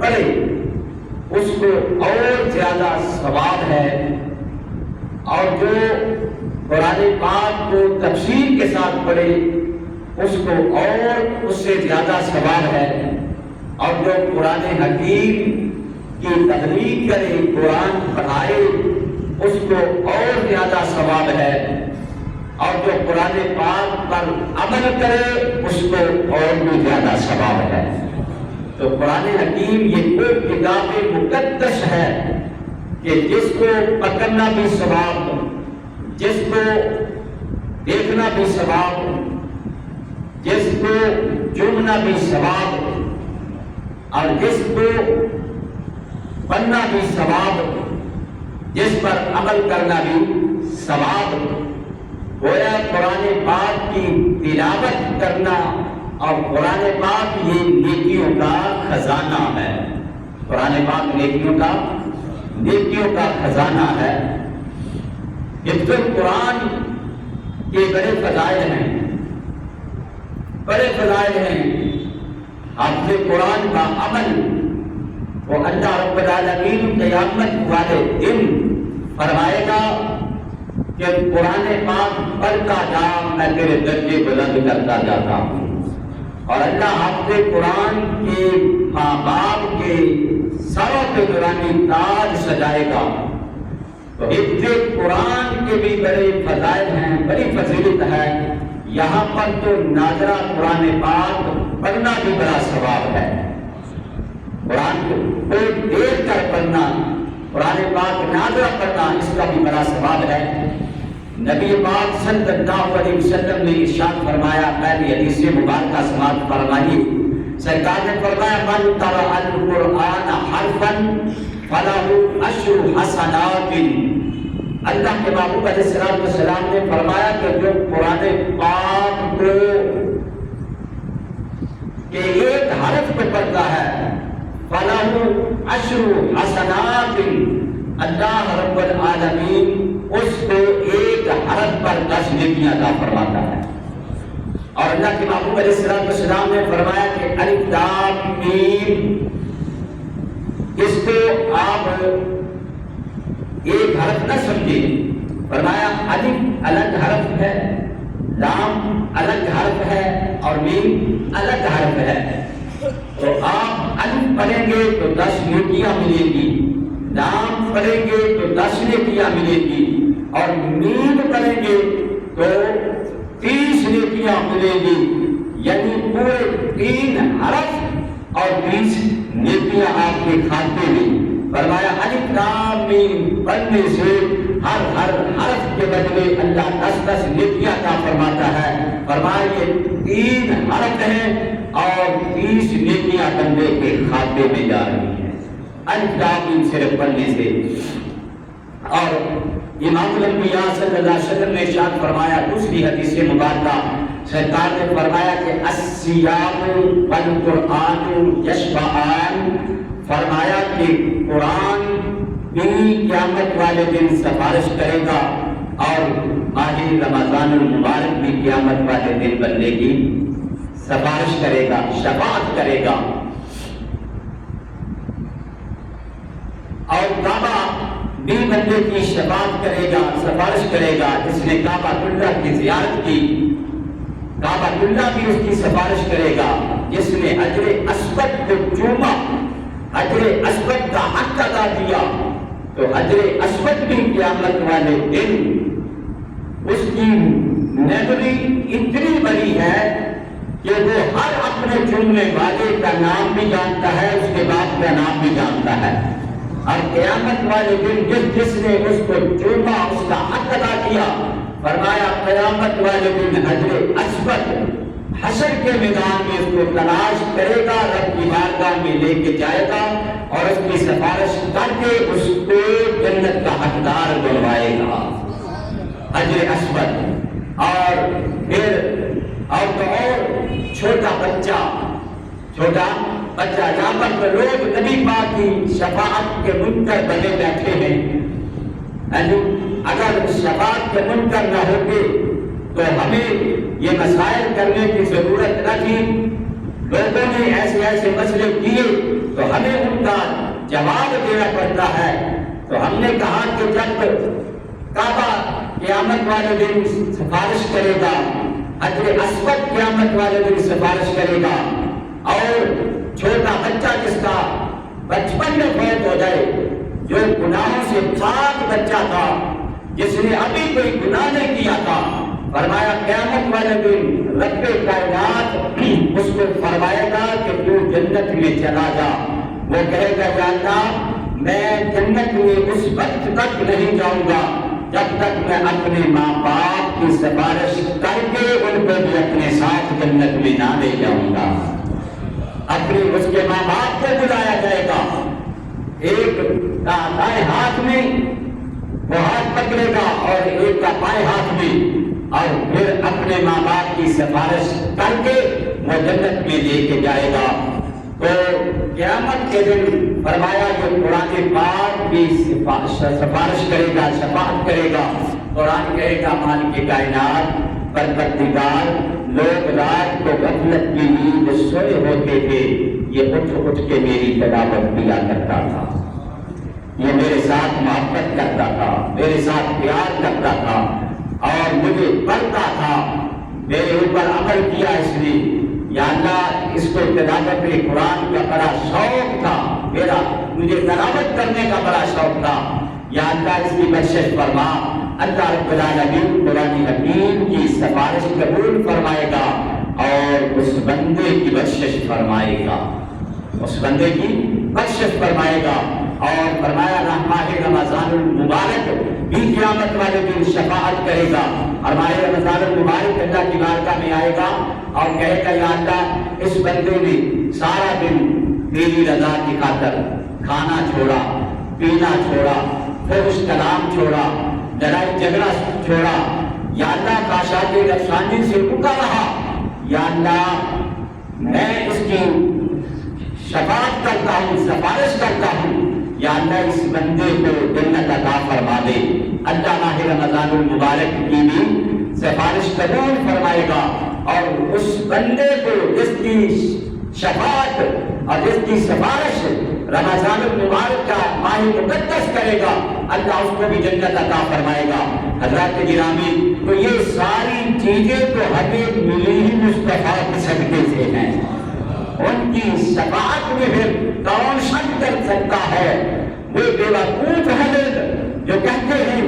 پڑھے اس کو اور زیادہ ثواب ہے، اور جو قرآن پاک کو تفسیر کے ساتھ پڑھے اس کو اور اس سے زیادہ ثواب ہے، اور جو قرآن حکیم کی تبلیغ کرے، قرآن پڑھائے اس کو اور زیادہ ثواب ہے، اور جو قرآن پاک پر عمل کرے اس کو اور بھی زیادہ ثواب ہے۔ تو قرآن حکیم یہ وہ کتاب مقدس ہے کہ جس کو پکڑنا بھی ثواب، جس کو دیکھنا بھی ثواب، جس کو چومنا بھی ثواب، اور جس کو پڑھنا بھی ثواب، جس پر عمل کرنا بھی ثواب۔ گویا قرآن پاک کی تلاوت کرنا اور قرآن پاک یہ نیکیوں کا خزانہ ہے، قرآن پاک نیکیوں کا خزانہ ہے۔ حفظ قرآن کے بڑے فضائل ہیں، بڑے فضائل ہیں۔ حافظ قرآن کا عمل وہ اللہ رب العالمین قیامت والے دن فرمائے گا کہ قرآن پاک پڑھتا جا میں تیرے درجے بلند کرتا جاتا ہوں، اور اللہ حافظ قرآن کے ماں باپ کے سروں پہ نورانی تاج سجائے گا۔ تو حفظ قرآن کے بھی بڑے فضائل ہیں، بڑی فضیلت ہے۔ یہاں پر تو ناظرہ قرآن پاک پڑھنا بھی بڑا ثواب ہے، قرآن کو دیکھ کر پڑھنا، قرآن پاک ناظرہ پڑھنا اس کا بھی بڑا ثواب ہے۔ نبی پاک صلی اللہ علیہ وسلم نے ارشاد فرمایا، پہلی حدیث مبارکہ سماعت فرمائیے، سرکار نے فرمایا من قرأ القرآن حرفا فلہ عشر حسنات۔ اللہ کے محبوب علیہ السلام نے فرمایا کہ جو قرآن پاک کو کہ ایک حرف پہ پڑھتا ہے فلہ عشر حسنات، اللہ رب العالمین اس کو ایک حرف پر 10 نیکیاں عطا فرماتا ہے۔ اور اللہ کے محبوب علیہ السلام نے فرمایا کہ الف لام میم، اس کو آپ ایک حرف نہ سمجھیں، فرمایا الف الگ حرف ہے، لام الگ حرف ہے، اور میم الگ حرف ہے۔ تو آپ الف پڑھیں گے تو 10 نیکیاں ملیں گی، لام پڑھیں گے تو 10 نیکیاں ملیں گی، اور میم پڑھیں گے تو 30 نیکیاں ملیں گی، یعنی پورے 3 حرف اور 30 نیکیاں آپ کے کھاتے میں۔ فرمایا الف لام میم پڑھنے سے ہر حرف کے بدلے اللہ 10 نیکیاں عطا فرماتا ہے۔ فرمایا یہ 3 حرف ہیں اور 30 نیکیاں بندے کے کھاتے میں جا رہی ہیں الف لام میم صرف پڑھنے سے۔ اور امام الانبیاء صلی اللہ علیہ وسلم نے ارشاد فرمایا دوسری حدیث مبارکہ، سرکار نے فرمایا کہ الصیام والقرآن یشفعان، فرمایا کہ قرآن بھی قیامت والے دن سفارش کرے گا، اور ماہ رمضان المبارک بھی قیامت والے دن بندے کی سفارش کرے گا، شفاعت کرے گا۔ اور کعبہ بھی بندے کی شفاعت کرے گا، سفارش کرے گا۔ جس نے کعبہ اللہ کی زیارت کی، کعبہ اللہ بھی اس کی سفارش کرے گا۔ جس نے حجر اسود کو چوما، حجر اسود کا حق ادا کیا، تو حجر اسود بھی قیامت والے دن اس کی میموری اتنی بڑی ہے کہ وہ ہر اپنے چومنے والے کا نام بھی جانتا ہے، اس کے باپ کا نام بھی جانتا ہے۔ اور قیامت والے دن جس نے اس کو چوما، اس کا حق ادا کیا، فرمایا قیامت والے دن حجر اسود حشر کے میدان میں اس کو تلاش کرے گا، رب کی بارگاہ میں لے کے جائے گا، اور اس کی سفارش کر کے اس کو جنت کا حقدار بنوائے گا، حجر اسود۔ اور پھر اور چھوٹا بچہ یہاں پر لوگ نبی پاک کی شفاعت کے منکر بنے بیٹھے ہیں، اگر شفاعت کے منکر نہ ہوتے تو ہمیں یہ مسائل کرنے کی ضرورت نہ تھی۔ لوگوں نے ایسے مسئلے کیے تو ہمیں ان کا جواب دینا پڑتا ہے۔ تو ہم نے کہا کہ جب کعبہ قیامت والے دن سفارش کرے گا، حجر اسود قیامت والے دن سفارش کرے گا، اور چھوٹا بچہ جس کا بچپن میں فوت ہو جائے، جو گناہوں سے پاک بچہ تھا، جس نے ابھی کوئی گناہ نہیں کیا تھا، فرمایا قیامت والے دن رب کائنات اس کو فرمائے گا کہ تو جنت میں چلا جا۔ وہ کہے گا یا اللہ میں جنت میں اس وقت تک نہیں جاؤں گا جب تک میں اپنے ماں باپ کی سفارش کر کے ان کو بھی اپنے ساتھ جنت میں نہ لے جاؤں گا۔ اپنے اس کے ماں باپ کو بلایا جائے گا، ایک کا دائیں ہاتھ میں وہ ہاتھ پکڑے گا اور ایک کا بائیں ہاتھ میں، اور پھر اپنے ماں باپ کی سفارش کر کے وہ جنت میں لے کے جائے گا۔ تو قیامت کے دن فرمایا کہ قرآن پاک بھی سفارش کرے گا، شفاعت کرے گا۔ قرآن کہے گا مالک کائنات پروردگار، لوگ رات کو غفلت کی نیند سوئے ہوتے تھے، یہ اٹھ کے میری تلاوت کیا کرتا تھا، یہ میرے ساتھ محبت کرتا تھا، میرے ساتھ پیار کرتا تھا اور مجھے پڑھتا تھا، میرے اوپر عمل کیا اس نے۔ یا اللہ اس کو تلاوت قرآن کا بڑا شوق تھا، مجھے تلاوت کرنے کا بڑا شوق تھا، یا اللہ اس کی بخشش فرما۔ اللہ رب العالمین قرآن حکیم کی سفارش قبول فرمائے گا اور اس بندے کی بخشش فرمائے گا، اس بندے کی بخشش فرمائے گا۔ اور فرمایا ماہ رمضان المبارک بھی قیامت والے دن شفاعت کرے گا، اور ماہ رمضان المبارک اللہ کی بارگاہ میں آئے گا اور کہے گا یا اللہ اس بندے نے سارا دن تیری رضا کی خاطر کھانا چھوڑا، پینا چھوڑا، فحش کلام چھوڑا، لڑائی جھگڑا چھوڑا، یا اللہ خواہشات نفسانی سے رکا رہا، یا اللہ میں اس کی شفاعت کرتا ہوں، سفارش کرتا ہوں، یا اللہ اس بندے کو جنت عطا فرما دے۔ اللہ ماہ رمضان المبارک کی بھی سفارش قبول فرمائے گا، اور اس بندے کو جس کی شفاعت اور جس کی سفارش رمضان المبارک کا ماہ مقدس کرے گا، اللہ اس کو بھی جنت عطا فرمائے گا۔ حضرات گرامی، تو یہ ساری چیزیں تو ہمیں ملی ہی مصطفیٰ کے صدقے سے ہیں، ان کی شفاعت میں پھر کون شک کر سکتا ہے؟ وہ بیوقوف ہے جو کہتے ہیں